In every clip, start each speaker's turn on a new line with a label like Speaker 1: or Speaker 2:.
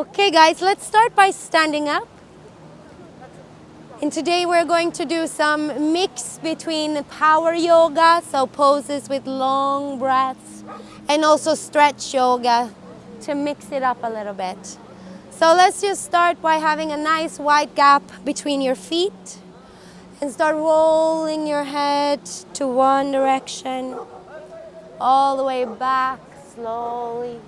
Speaker 1: Okay guys, let's start by standing up. And today we're going to do some mix between power yoga, so poses with long breaths, and also stretch yoga to mix it up a little bit. So let's just start by having a nice wide gap between your feet and start rolling your head to one direction, all the way back slowly.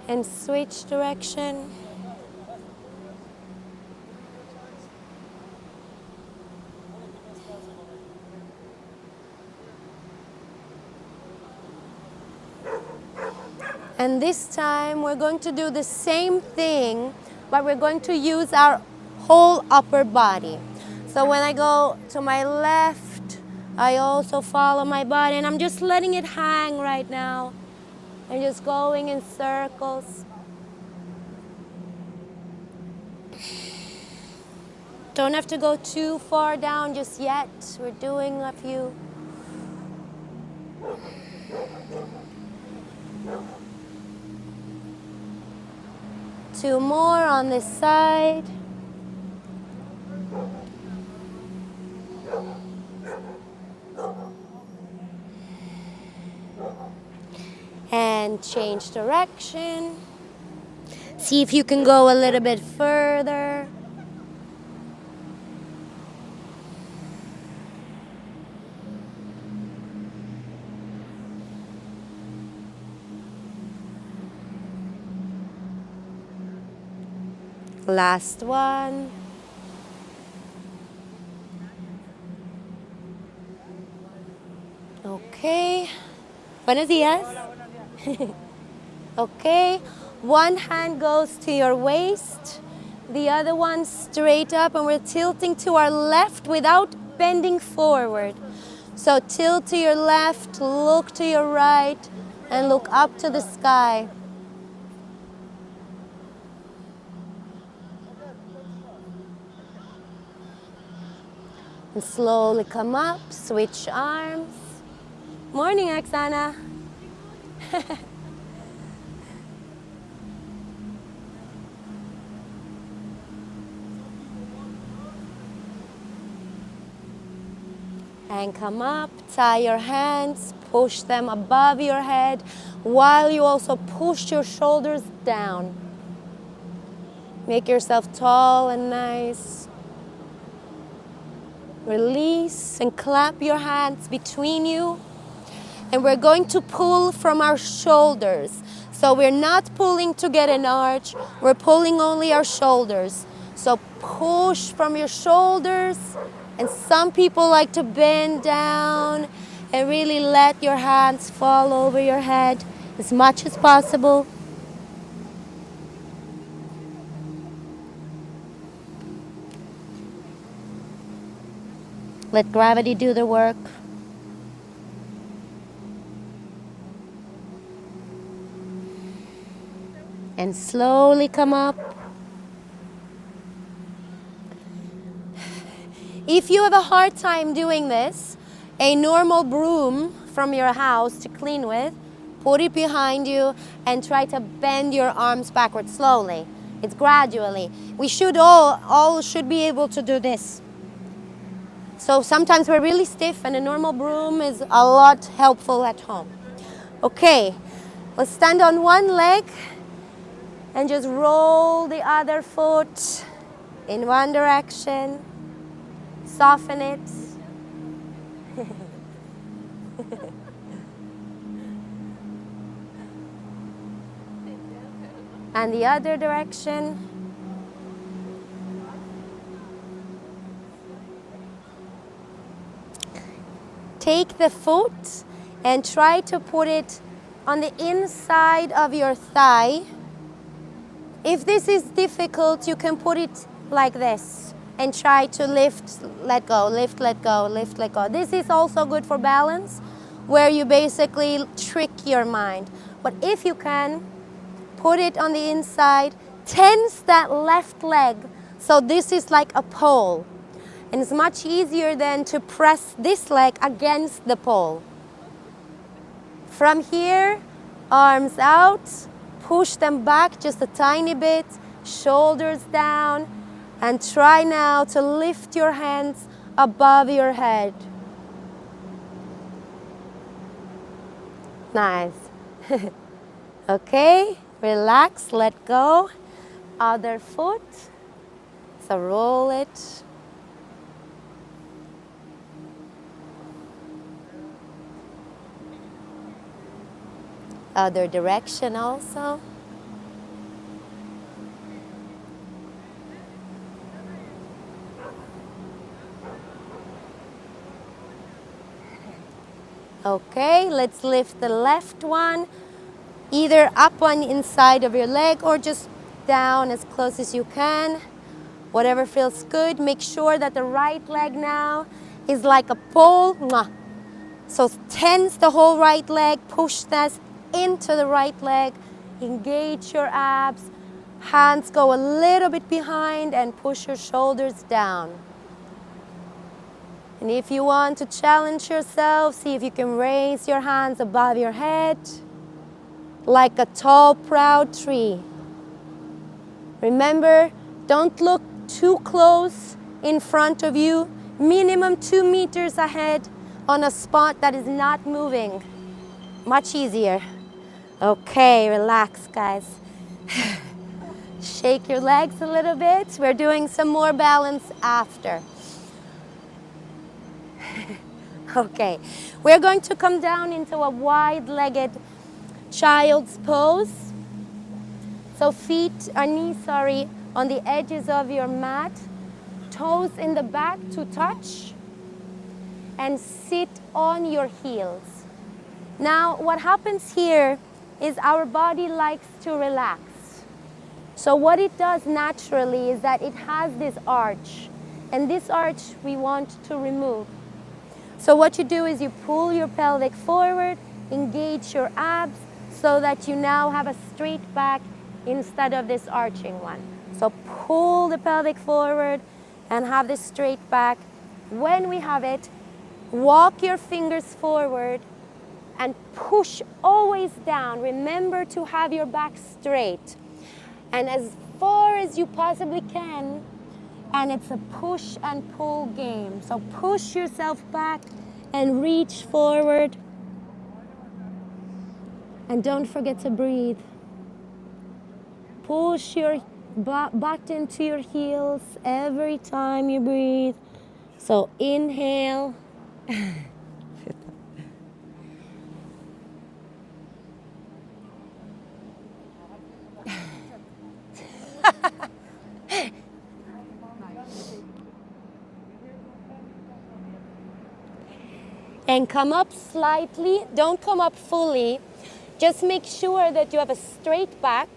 Speaker 1: And switch direction. And this time we're going to do the same thing, but we're going to use our whole upper body. So when I go to my left, I also follow my body, and I'm just letting it hang right now. I'm just going in circles. Don't have to go too far down just yet. We're doing a few. Two more on this side. And change direction. See if you can go a little bit further. Last one. Okay. Buenos días. Okay. One hand goes to your waist, the other one straight up, and we're tilting to our left without bending forward. So tilt to your left, look to your right, and look up to the sky. And slowly come up, switch arms. Morning, Oksana. And come up, tie your hands, push them above your head, while you also push your shoulders down. Make yourself tall and nice. Release and clap your hands between you. And we're going to pull from our shoulders. So we're not pulling to get an arch, we're pulling only our shoulders. So push from your shoulders, and some people like to bend down and really let your hands fall over your head as much as possible. Let gravity do the work. And slowly come up. If you have a hard time doing this, a normal broom from your house to clean with, put it behind you and try to bend your arms backwards slowly. It's gradually. We should all should be able to do this. So sometimes we're really stiff, and a normal broom is a lot helpful at home. Okay, let's stand on one leg and just roll the other foot in one direction. Soften it. And the other direction. Take the foot and try to put it on the inside of your thigh. If this is difficult, you can put it like this and try to lift, let go, lift, let go, lift, let go. This is also good for balance, where you basically trick your mind. But if you can, put it on the inside, tense that left leg So this is like a pole. And it's much easier than to press this leg against the pole. From here, arms out, push them back just a tiny bit, shoulders down, and try now to lift your hands above your head. Nice. Okay, relax, let go. Other foot. So roll it. Other direction also. Okay, let's lift the left one, either up on the inside of your leg or just down as close as you can. Whatever feels good. Make sure that the right leg now is like a pole. So tense the whole right leg, push that into the right leg, engage your abs, hands go a little bit behind and push your shoulders down. And if you want to challenge yourself, see if you can raise your hands above your head like a tall, proud tree. Remember, don't look too close in front of you, minimum 2 meters ahead on a spot that is not moving. Much easier. Okay, relax, guys. Shake your legs a little bit. We're doing some more balance after. Okay, we're going to come down into a wide-legged child's pose. So knees, on the edges of your mat, toes in the back to touch, and sit on your heels. Now, what happens here is our body likes to relax. So what it does naturally is that it has this arch, and this arch we want to remove. So what you do is you pull your pelvic forward, engage your abs, so that you now have a straight back instead of this arching one. So pull the pelvic forward and have this straight back. When we have it, walk your fingers forward and push always down. Remember to have your back straight. And as far as you possibly can, and it's a push and pull game. So push yourself back and reach forward. And don't forget to breathe. Push your butt into your heels every time you breathe. So inhale. And come up slightly. Don't come up fully. Just make sure that you have a straight back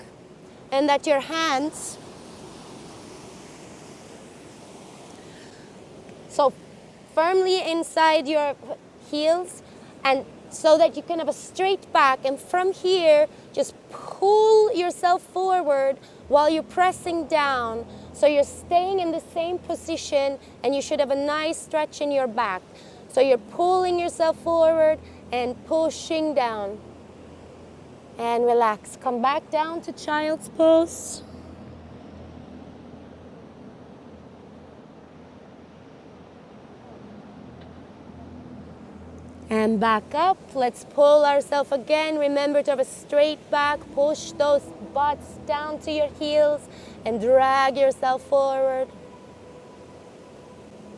Speaker 1: and that your hands so firmly inside your heels, and so that you can have a straight back. And from here, just pull yourself forward while you're pressing down. So you're staying in the same position, and you should have a nice stretch in your back. So you're pulling yourself forward and pushing down. And relax. Come back down to child's pose. And back up. Let's pull ourselves again. Remember to have a straight back. Push those butts down to your heels and drag yourself forward.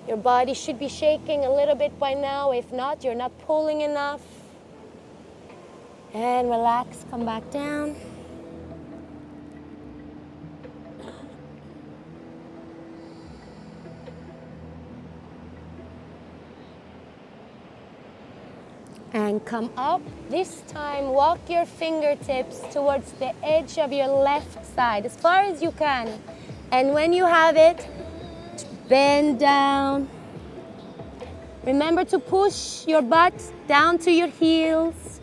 Speaker 1: Your body should be shaking a little bit by now. If not, you're not pulling enough. And relax, come back down. And come up. This time, walk your fingertips towards the edge of your left side, as far as you can. And when you have it, bend down. Remember to push your butt down to your heels,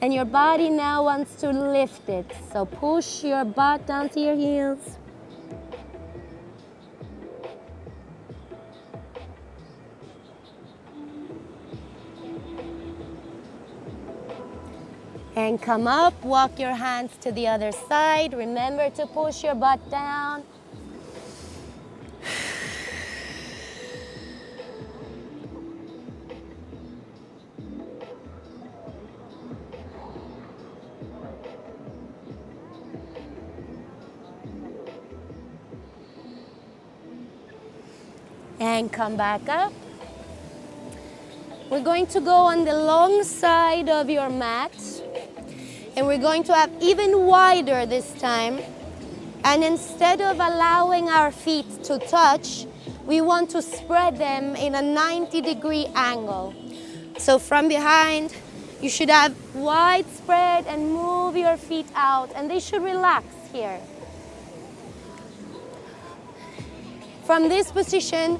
Speaker 1: and your body now wants to lift it. So push your butt down to your heels. And come up, walk your hands to the other side. Remember to push your butt down. And come back up. We're going to go on the long side of your mat. And we're going to have even wider this time. And instead of allowing our feet to touch, we want to spread them in a 90-degree angle. So from behind, you should have wide spread and move your feet out. And they should relax here. From this position,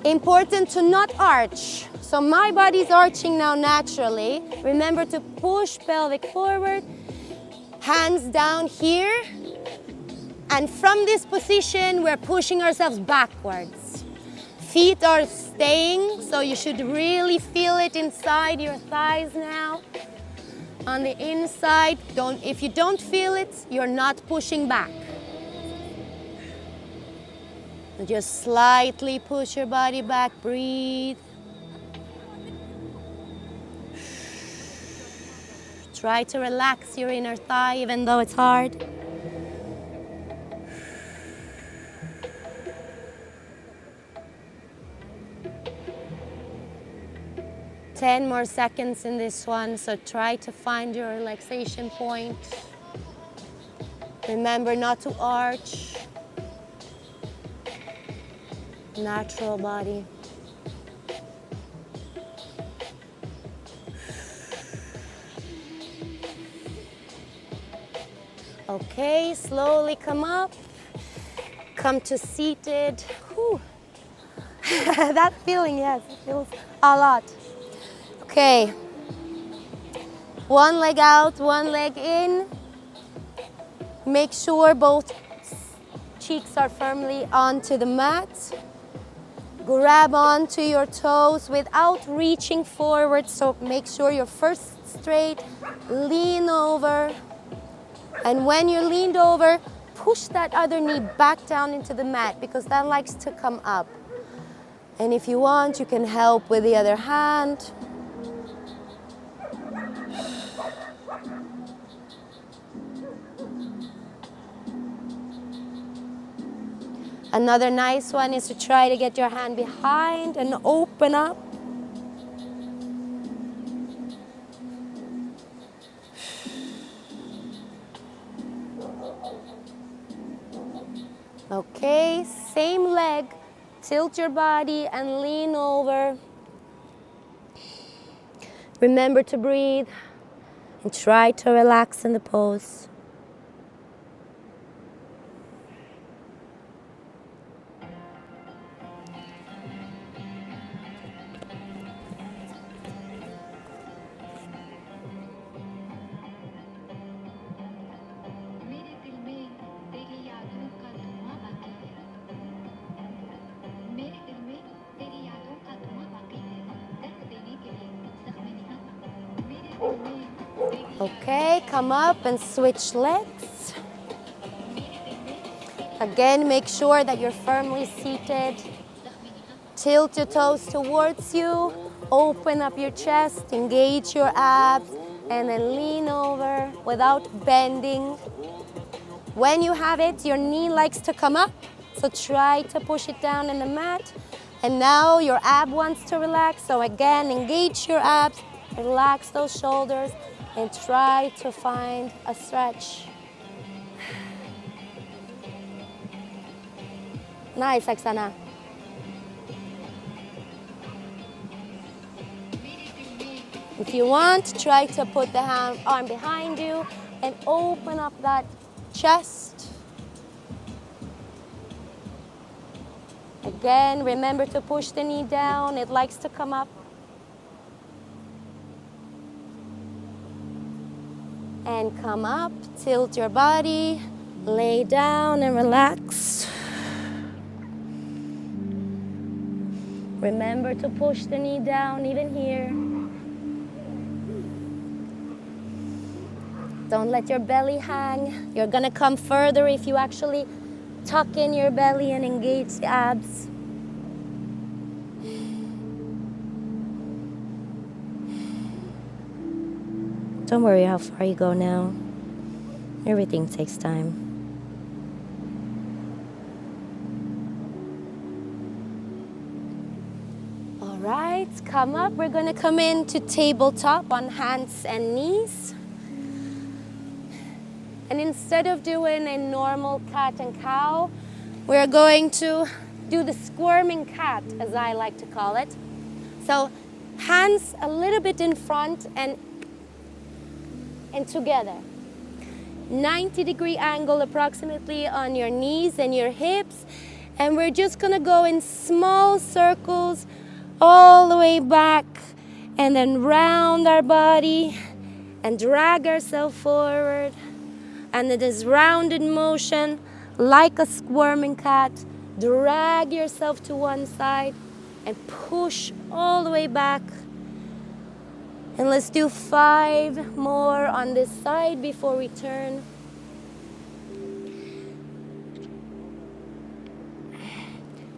Speaker 1: important to not arch. So my body's arching now naturally. Remember to push pelvic forward, hands down here. And from this position, we're pushing ourselves backwards. Feet are staying, so you should really feel it inside your thighs now. On the inside, if you don't feel it, you're not pushing back. Just slightly push your body back, breathe. Try to relax your inner thigh even though it's hard. Ten more seconds in this one, so try to find your relaxation point. Remember not to arch. Natural body. Okay, slowly come up. Come to seated. Whew. That feeling, yes, it feels a lot. Okay. One leg out, one leg in. Make sure both cheeks are firmly onto the mat. Grab onto your toes without reaching forward, so make sure you're first straight. Lean over. And when you're leaned over, push that other knee back down into the mat because that likes to come up. And if you want, you can help with the other hand. Another nice one is to try to get your hand behind and open up. Okay, same leg. Tilt your body and lean over. Remember to breathe and try to relax in the pose. Okay, come up and switch legs. Again, make sure that you're firmly seated. Tilt your toes towards you. Open up your chest, engage your abs, and then lean over without bending. When you have it, your knee likes to come up, so try to push it down in the mat. And now your ab wants to relax, so again, engage your abs, relax those shoulders, and try to find a stretch. Nice, Aksana. If you want, try to put the arm behind you and open up that chest. Again, remember to push the knee down. It likes to come up. And come up, tilt your body, lay down and relax. Remember to push the knee down even here. Don't let your belly hang. You're gonna come further if you actually tuck in your belly and engage the abs. Don't worry how far you go now. Everything takes time. All right, come up. We're gonna come into tabletop on hands and knees. And instead of doing a normal cat and cow, we're going to do the squirming cat, as I like to call it. So hands a little bit in front and together. 90-degree angle approximately on your knees and your hips. And we're just gonna go in small circles all the way back and then round our body and drag ourselves forward. And in this rounded motion, like a squirming cat, drag yourself to one side and push all the way back. And let's do 5 more on this side before we turn.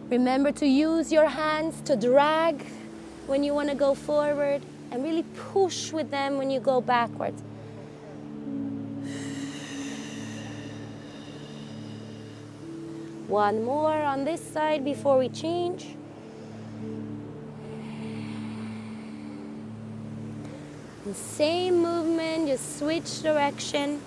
Speaker 1: Remember to use your hands to drag when you want to go forward and really push with them when you go backwards. One more on this side before we change. And same movement, just switch direction.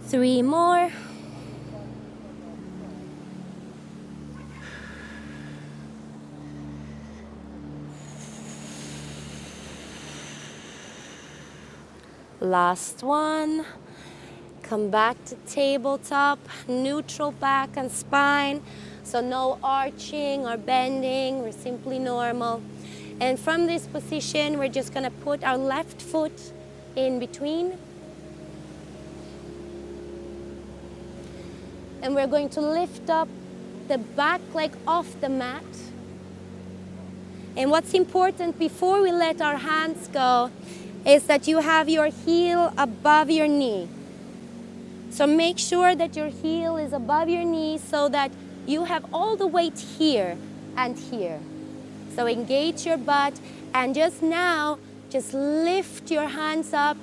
Speaker 1: Three more. Last one. Come back to tabletop, neutral back and spine. So no arching or bending, we're simply normal. And from this position, we're just gonna put our left foot in between. And we're going to lift up the back leg off the mat. And what's important before we let our hands go is that you have your heel above your knee. So make sure that your heel is above your knee so that you have all the weight here and here. So engage your butt and just now, just lift your hands up,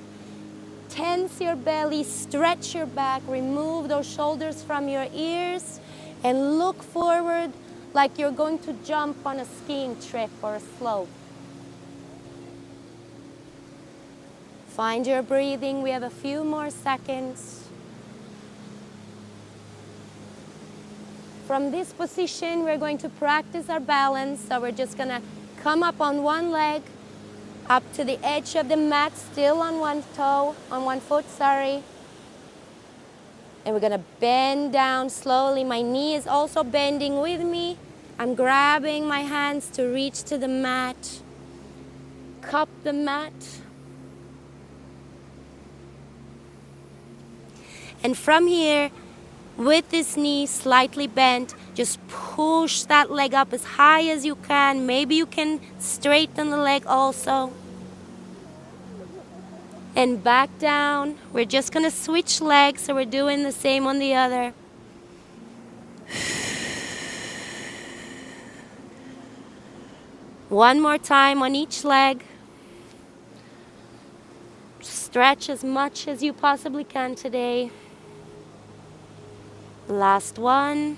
Speaker 1: tense your belly, stretch your back, remove those shoulders from your ears and look forward like you're going to jump on a skiing trip or a slope. Find your breathing. We have a few more seconds. From this position, we're going to practice our balance. So we're just gonna come up on one leg, up to the edge of the mat, still on one toe, on one foot, sorry. And we're gonna bend down slowly. My knee is also bending with me. I'm grabbing my hands to reach to the mat, cup the mat. And from here, with this knee slightly bent, just push that leg up as high as you can. Maybe you can straighten the leg also. And back down. We're just gonna switch legs, so we're doing the same on the other. One more time on each leg. Stretch as much as you possibly can today. Last one.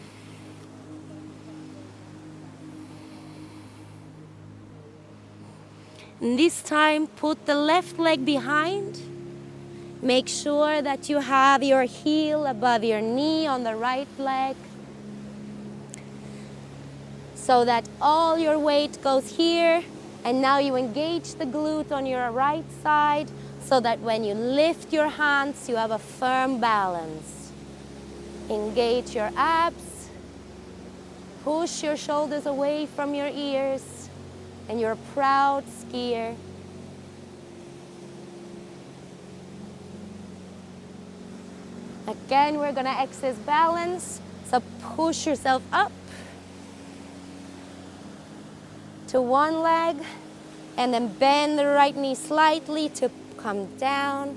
Speaker 1: And this time, put the left leg behind. Make sure that you have your heel above your knee on the right leg, so that all your weight goes here. And now you engage the glute on your right side, so that when you lift your hands, you have a firm balance. Engage your abs, push your shoulders away from your ears, and you're a proud skier. Again, we're gonna access balance. So push yourself up to one leg and then bend the right knee slightly to come down.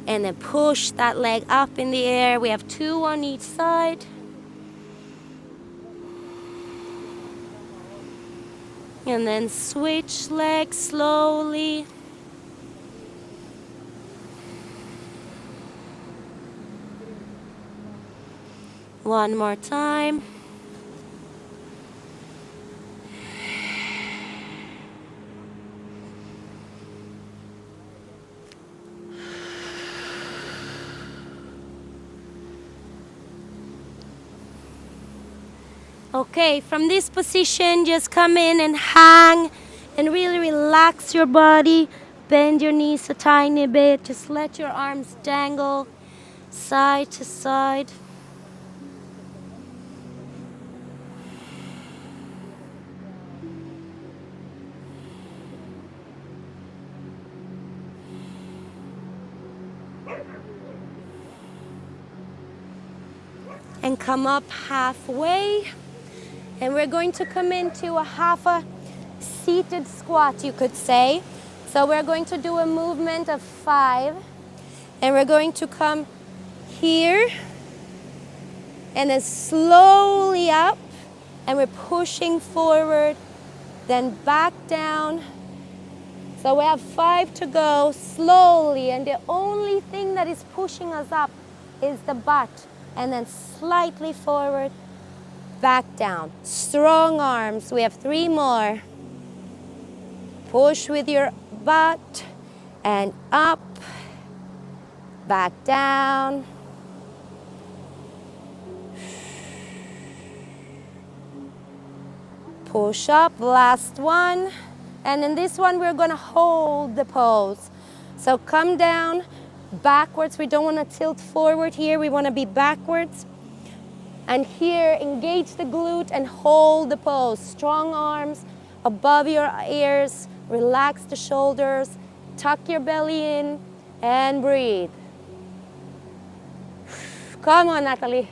Speaker 1: And then push that leg up in the air. We have 2 on each side. And then switch legs slowly. One more time. Okay, from this position, just come in and hang and really relax your body. Bend your knees a tiny bit. Just let your arms dangle side to side. And come up halfway. And we're going to come into a half a seated squat, you could say. So we're going to do a movement of 5. And we're going to come here. And then slowly up. And we're pushing forward. Then back down. So we have 5 to go, slowly. And the only thing that is pushing us up is the butt. And then slightly forward. Back down. Strong arms. We have 3 more. Push with your butt and up. Back down. Push up. Last one. And in this one, we're going to hold the pose. So come down backwards. We don't want to tilt forward here. We want to be backwards. And here, engage the glute and hold the pose. Strong arms above your ears. Relax the shoulders. Tuck your belly in and breathe. Come on, Natalie.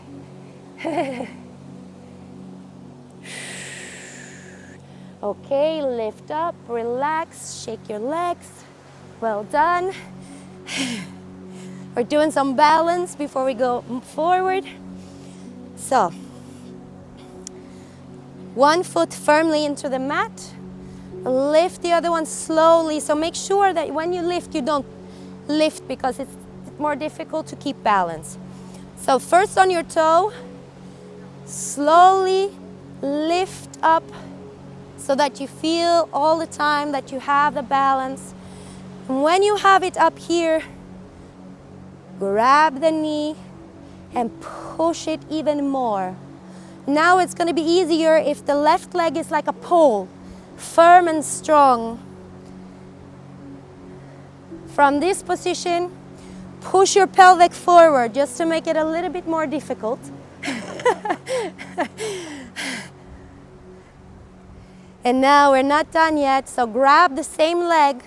Speaker 1: Okay, lift up, relax, shake your legs. Well done. We're doing some balance before we go forward. So, one foot firmly into the mat, lift the other one slowly. So make sure that when you lift, you don't lift because it's more difficult to keep balance. So first on your toe, slowly lift up so that you feel all the time that you have the balance. And when you have it up here, grab the knee and push it even more. Now it's going to be easier if the left leg is like a pole, firm and strong. From this position, push your pelvic forward just to make it a little bit more difficult. And now we're not done yet, so grab the same leg,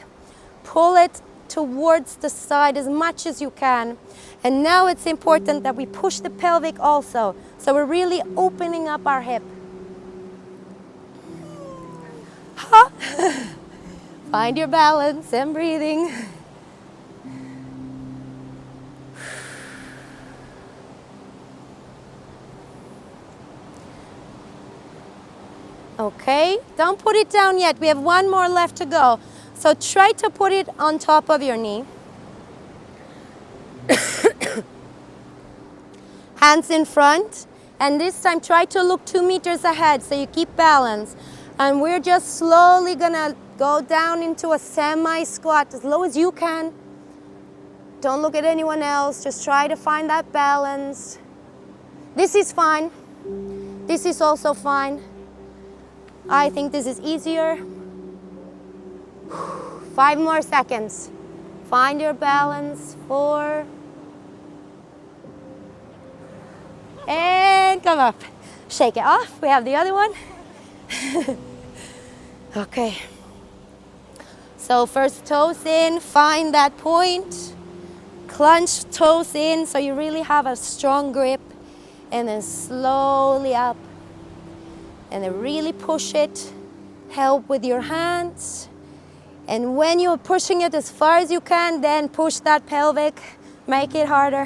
Speaker 1: pull it towards the side as much as you can. And now it's important that we push the pelvic also. So we're really opening up our hip. Ha. Find your balance and breathing. Okay, don't put it down yet. We have one more left to go. So try to put it on top of your knee. Hands in front. And this time try to look 2 meters ahead so you keep balance. And we're just slowly gonna go down into a semi-squat as low as you can. Don't look at anyone else. Just try to find that balance. This is fine. This is also fine. I think this is easier. 5 more seconds. Find your balance. 4. And come up. Shake it off. We have the other one. Okay. So first toes in. Find that point. Clench toes in so you really have a strong grip, and then slowly up, and then really push it. Help with your hands, and when you're pushing it as far as you can, then push that pelvic, make it harder.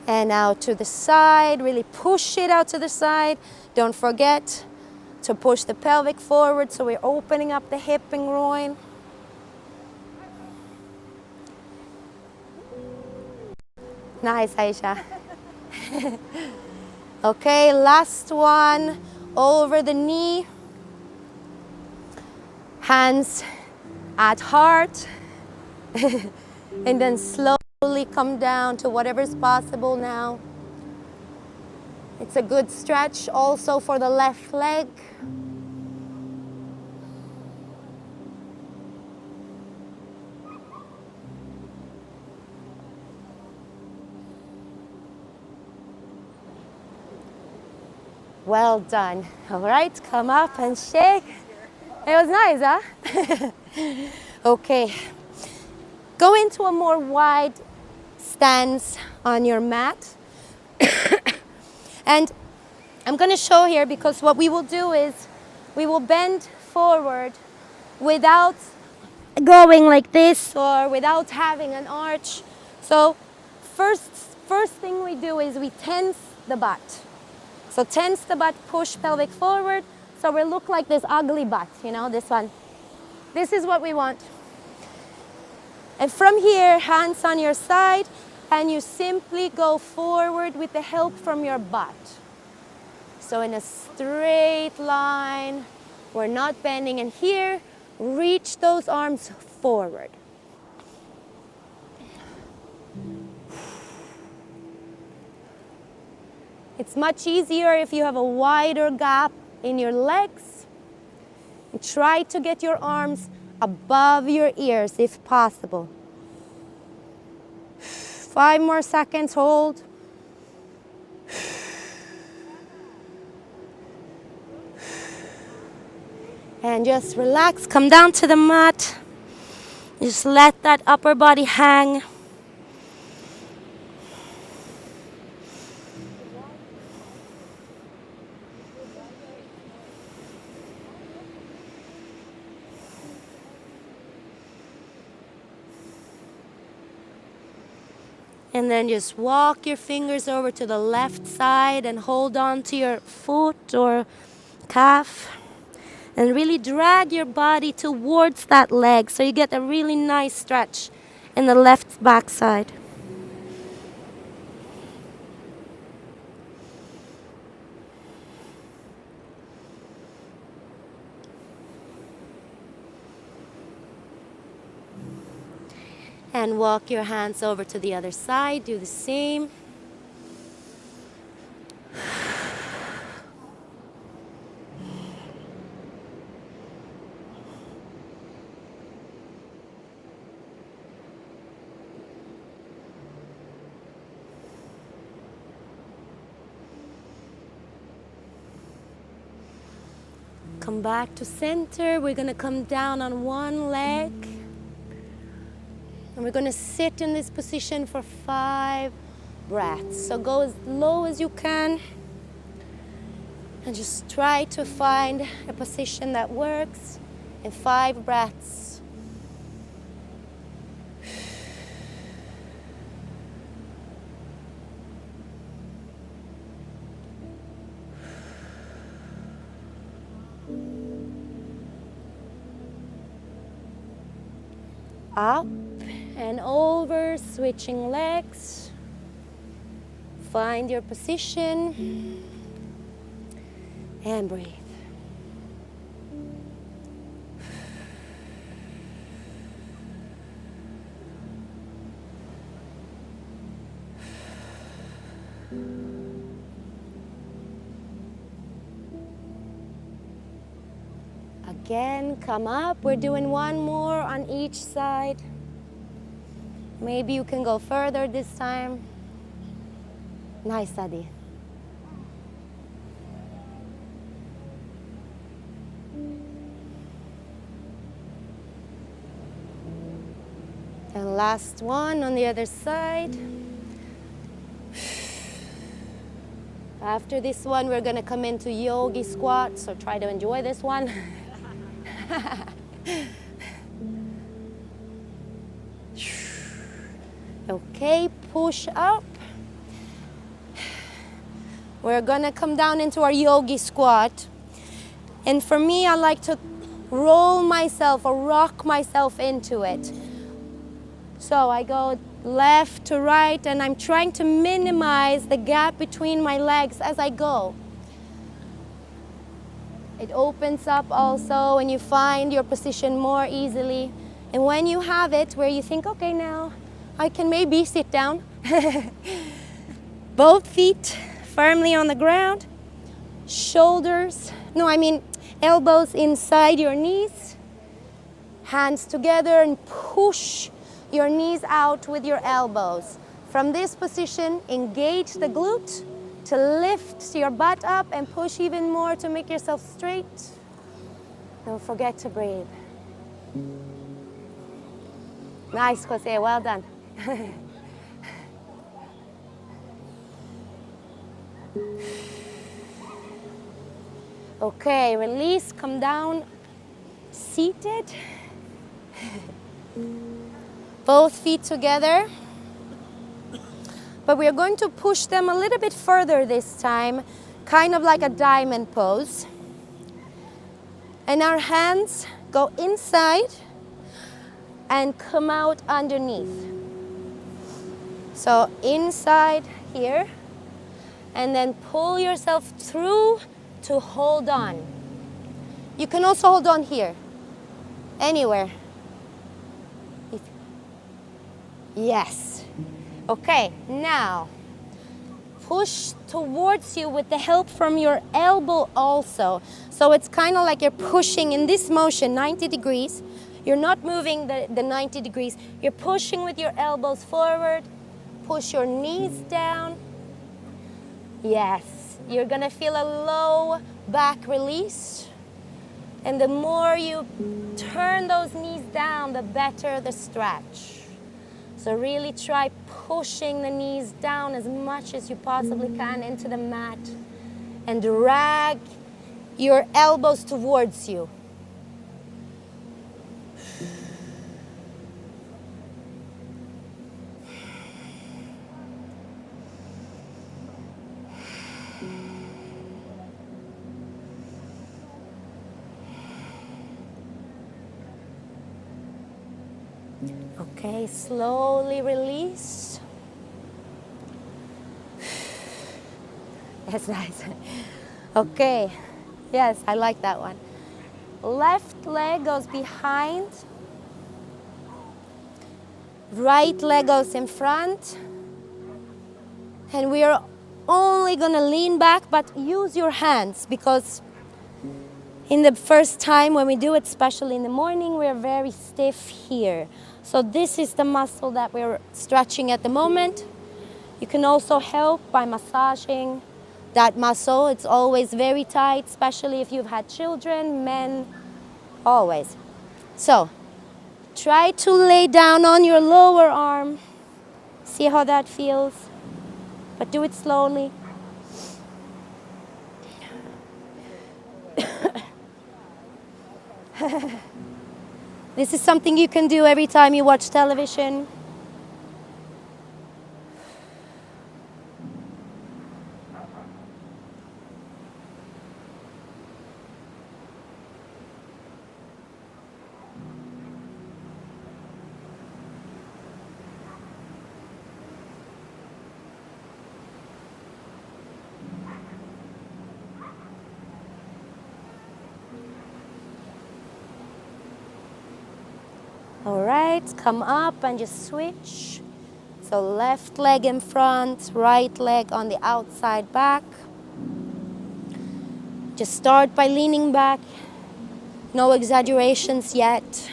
Speaker 1: And out to the side, really push it out to the side. Don't forget to push the pelvic forward so we're opening up the hip and groin. Nice, Aisha. Okay, last one, over the knee. Hands at heart. And then slowly come down to whatever's possible now. It's a good stretch also for the left leg. Well done. All right, come up and shake. It was nice, huh? Okay. Go into a more wide stance on your mat. And I'm going to show here, because what we will do is we will bend forward without going like this or without having an arch. So first thing we do is we tense the butt. So tense the butt, push pelvic forward. So we look like this ugly butt, you know, this one. This is what we want. And from here, hands on your side, and you simply go forward with the help from your butt. So in a straight line, we're not bending. And here, reach those arms forward. It's much easier if you have a wider gap in your legs. And try to get your arms above your ears if possible. 5 more seconds, hold. And just relax, come down to the mat. Just let that upper body hang. And then just walk your fingers over to the left side and hold on to your foot or calf. And really drag your body towards that leg so you get a really nice stretch in the left back side. And walk your hands over to the other side. Do the same. Come back to center. We're going to come down on one leg. And we're going to sit in this position for 5 breaths. So go as low as you can. And just try to find a position that works in 5 breaths. Up and over, switching legs. Find your position and breathe. Again, come up. We're doing one more on each side. Maybe you can go further this time. Nice, Adi. And last one on the other side. After this one, we're gonna come into yogi squat, so try to enjoy this one. Okay, push up. We're gonna come down into our yogi squat. And for me, I like to roll myself or rock myself into it. So I go left to right, and I'm trying to minimize the gap between my legs as I go. It opens up also, and you find your position more easily. And when you have it where you think, okay, now I can maybe sit down. Both feet firmly on the ground. Elbows inside your knees. Hands together and push your knees out with your elbows. From this position, engage the glute to lift your butt up and push even more to make yourself straight. Don't forget to breathe. Nice, Jose, well done. Okay, release, come down, seated. Both feet together. But we are going to push them a little bit further this time, kind of like a diamond pose. And our hands go inside and come out underneath. So inside here, and then pull yourself through to hold on. You can also hold on here, anywhere. Yes. Okay, now push towards you with the help from your elbow also. So it's kind of like you're pushing in this motion 90 degrees. You're not moving the 90 degrees. You're pushing with your elbows forward. Push your knees down. Yes, you're gonna feel a low back release. And the more you turn those knees down, the better the stretch. So really try pushing the knees down as much as you possibly can into the mat and drag your elbows towards you. Okay, slowly release. That's nice. Okay, yes, I like that one. Left leg goes behind. Right leg goes in front. And we are only gonna lean back, but use your hands, because in the first time when we do it, especially in the morning, we're very stiff here. So this is the muscle that we're stretching at the moment. You can also help by massaging that muscle. It's always very tight, especially if you've had children, men, always. So try to lay down on your lower arm. See how that feels, but do it slowly. This is something you can do every time you watch television. All right, come up and just switch. So left leg in front, right leg on the outside back. Just start by leaning back. No exaggerations yet.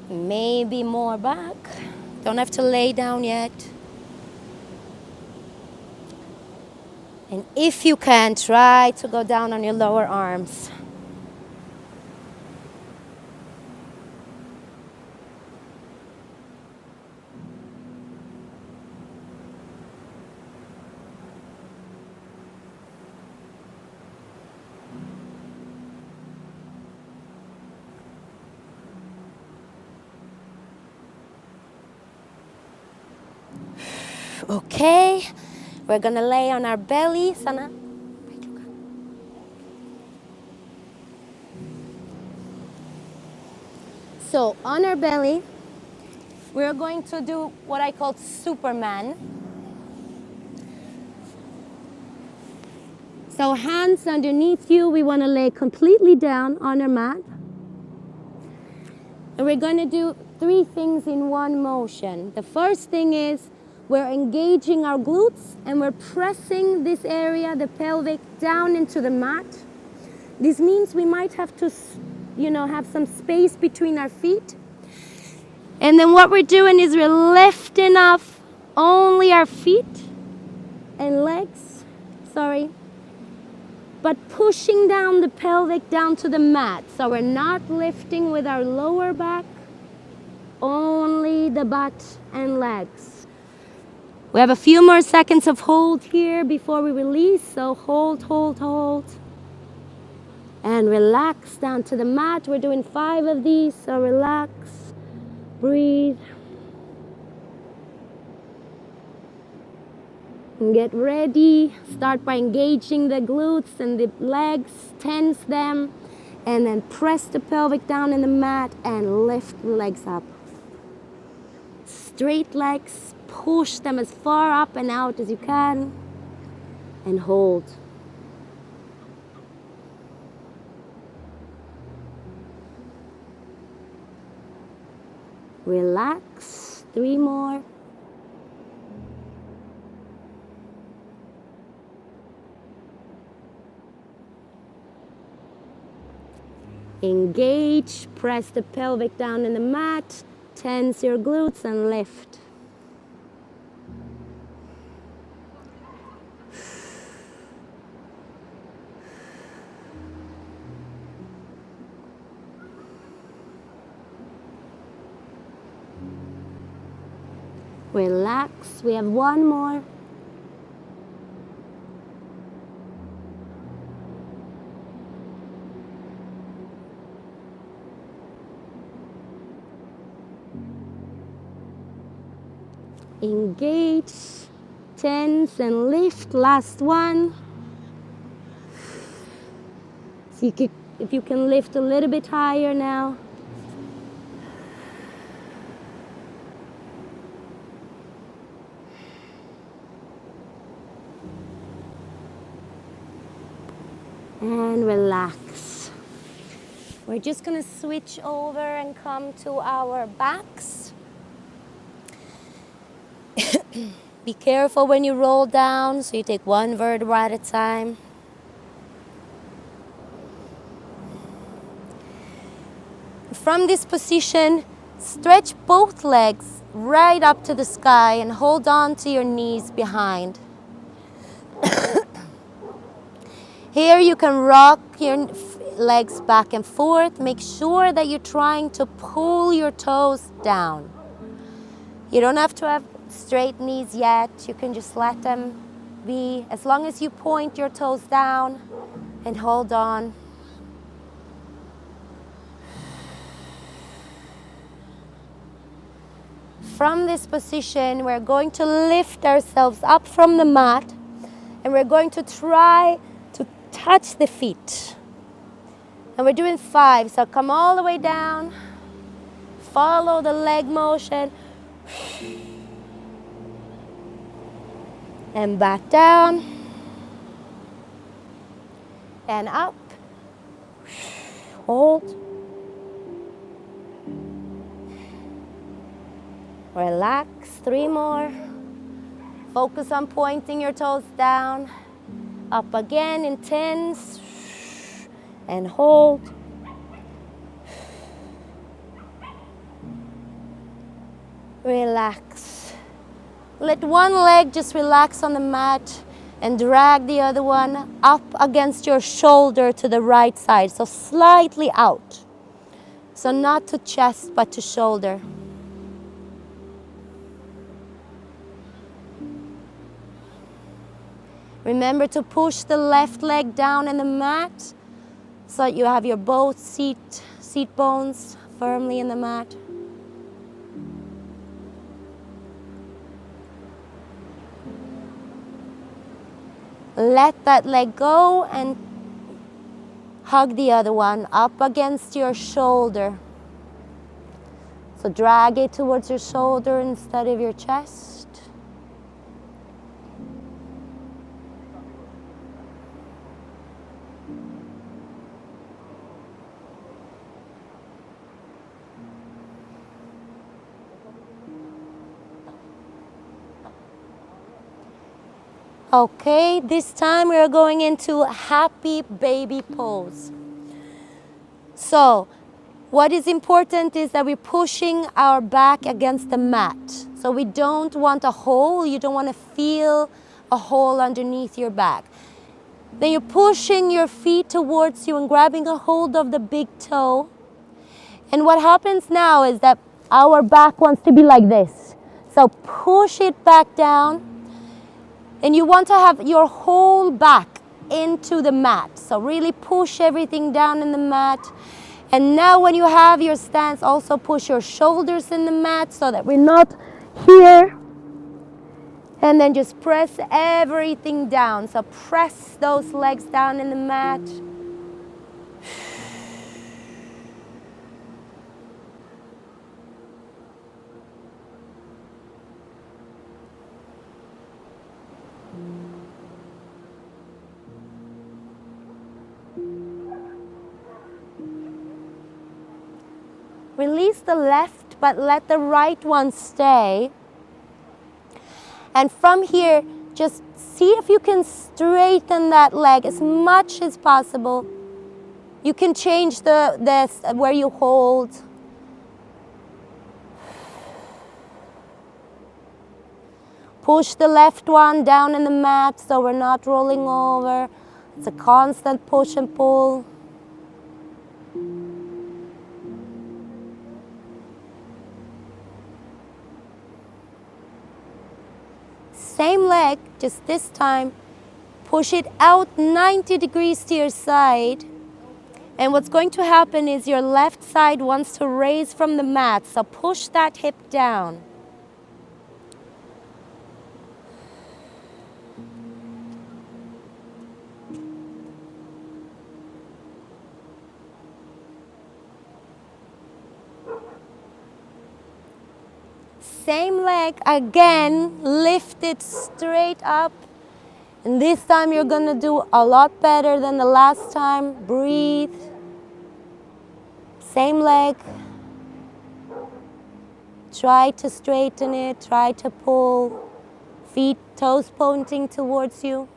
Speaker 1: Maybe more back. Don't have to lay down yet. And if you can, try to go down on your lower arms. Okay, we're gonna lay on our belly, Sana. So on our belly, we're going to do what I call Superman. So hands underneath you, we want to lay completely down on our mat. And we're going to do 3 things in one motion. The first thing is we're engaging our glutes and we're pressing this area, the pelvic, down into the mat. This means we might have to, have some space between our feet. And then what we're doing is we're lifting up only our feet and legs, but pushing down the pelvic down to the mat. So we're not lifting with our lower back, only the butt and legs. We have a few more seconds of hold here before we release. So hold, hold, hold. And relax down to the mat. We're doing 5 of these, so relax, breathe. And get ready. Start by engaging the glutes and the legs, tense them, and then press the pelvic down in the mat and lift the legs up. Straight legs, push them as far up and out as you can, and hold. Relax, 3 more. Engage, press the pelvic down in the mat, tense your glutes and lift. Relax, we have 1 more. Engage, tense and lift, last one. So if you can lift a little bit higher now. And relax. We're just gonna switch over and come to our backs. Be careful when you roll down, so you take 1 vertebra at a time. From this position, stretch both legs right up to the sky and hold on to your knees behind. Here you can rock your legs back and forth. Make sure that you're trying to pull your toes down. You don't have to have straight knees yet. You can just let them be, as long as you point your toes down and hold on. From this position, we're going to lift ourselves up from the mat and we're going to try to touch the feet. And we're doing 5, so come all the way down, follow the leg motion, and back down, and up, hold, relax, 3 more, focus on pointing your toes down, up again, intense, and hold, relax. Let one leg just relax on the mat And drag the other one up against your shoulder to the right side. So slightly out. So not to chest, but to shoulder. Remember to push the left leg down in the mat so that you have your both seat bones firmly in the mat. Let that leg go and hug the other one up against your shoulder. So drag it towards your shoulder instead of your chest. Okay, this time we are going into happy baby pose. So, what is important is that we're pushing our back against the mat. So we don't want a hole, you don't want to feel a hole underneath your back. Then you're pushing your feet towards you and grabbing a hold of the big toe. And what happens now is that our back wants to be like this. So push it back down. And you want to have your whole back into the mat. So really push everything down in the mat. And now when you have your stance, also push your shoulders in the mat so that we're not here. And then just press everything down. So press those legs down in the mat. Release the left, but let the right one stay. And from here, just see if you can straighten that leg as much as possible. You can change this where you hold. Push the left one down in the mat so we're not rolling over. It's a constant push and pull. Same leg, just this time, push it out 90 degrees to your side. And what's going to happen is your left side wants to raise from the mat, so push that hip down. Same leg, again, lift it straight up. And this time you're gonna do a lot better than the last time. Breathe. Same leg. Try to straighten it, try to pull. Feet, toes pointing towards you.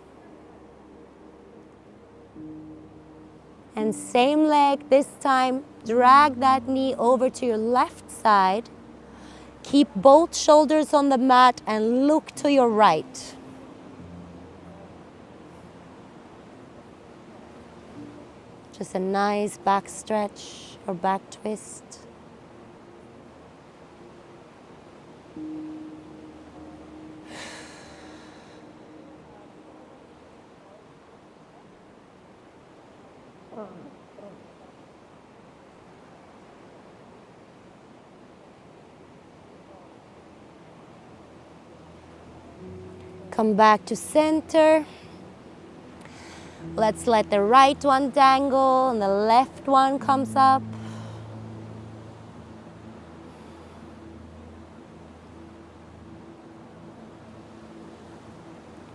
Speaker 1: And same leg, this time, drag that knee over to your left side. Keep both shoulders on the mat and look to your right. Just a nice back stretch or back twist. Come back to center. Let's let the right one dangle and the left one comes up.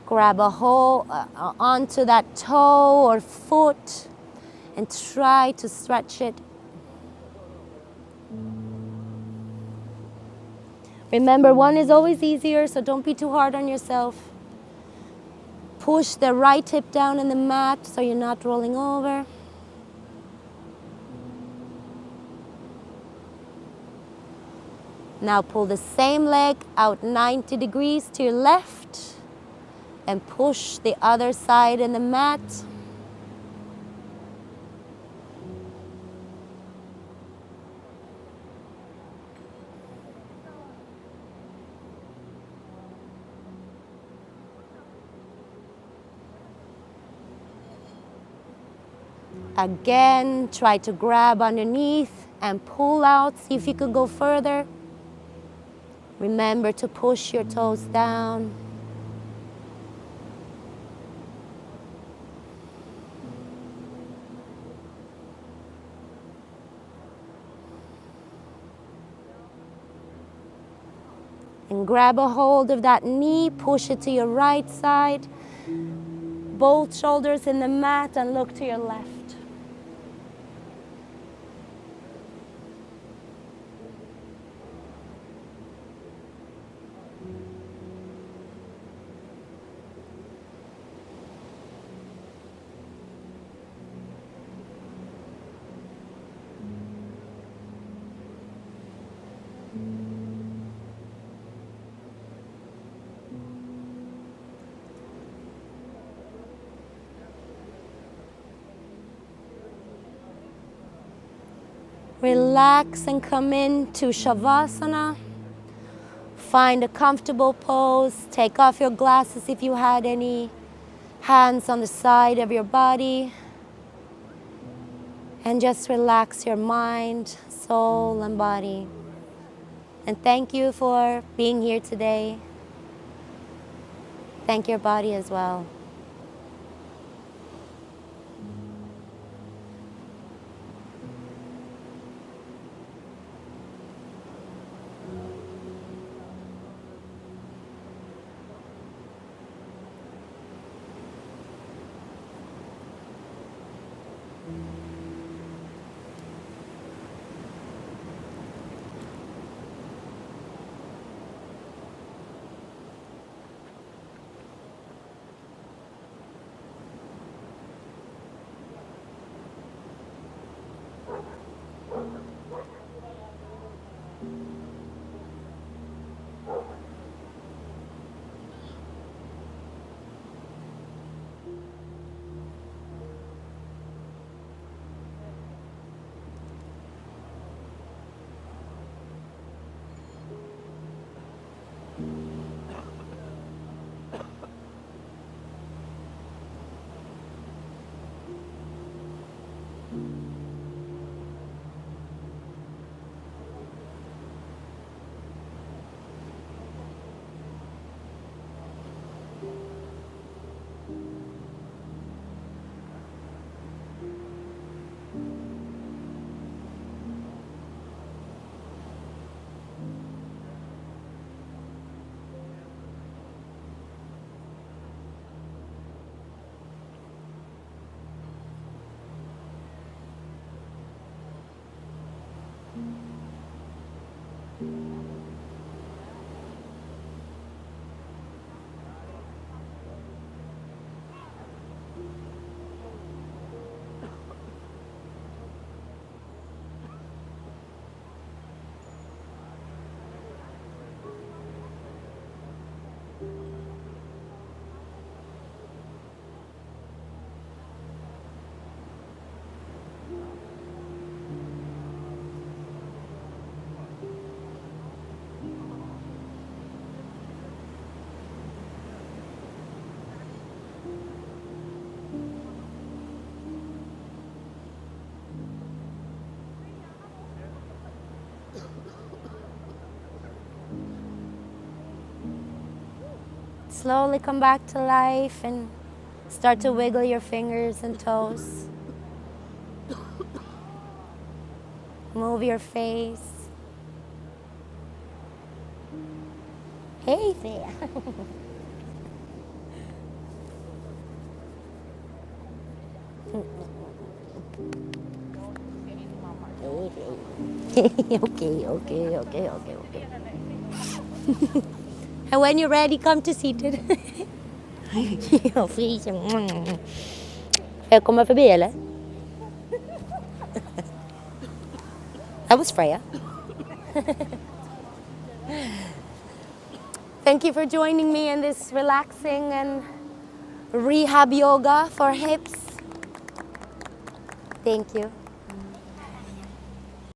Speaker 1: Grab a hold onto that toe or foot and try to stretch it. Remember, one is always easier, so don't be too hard on yourself. Push the right hip down in the mat so you're not rolling over. Now pull the same leg out 90 degrees to your left and push the other side in the mat. Again, try to grab underneath and pull out. See if you could go further. Remember to push your toes down. And grab a hold of that knee, push it to your right side. Both shoulders in the mat and look to your left. Relax and come into Shavasana. Find a comfortable pose. Take off your glasses if you had any. Hands on the side of your body. And just relax your mind, soul, and body. And thank you for being here today. Thank your body as well. Slowly come back to life and start to wiggle your fingers and toes. Move your face. Hey there. Okay. And when you're ready, come to seated. Jag kommer förbi eller? That was Freya. Thank you for joining me in this relaxing and rehab yoga for hips. Thank you.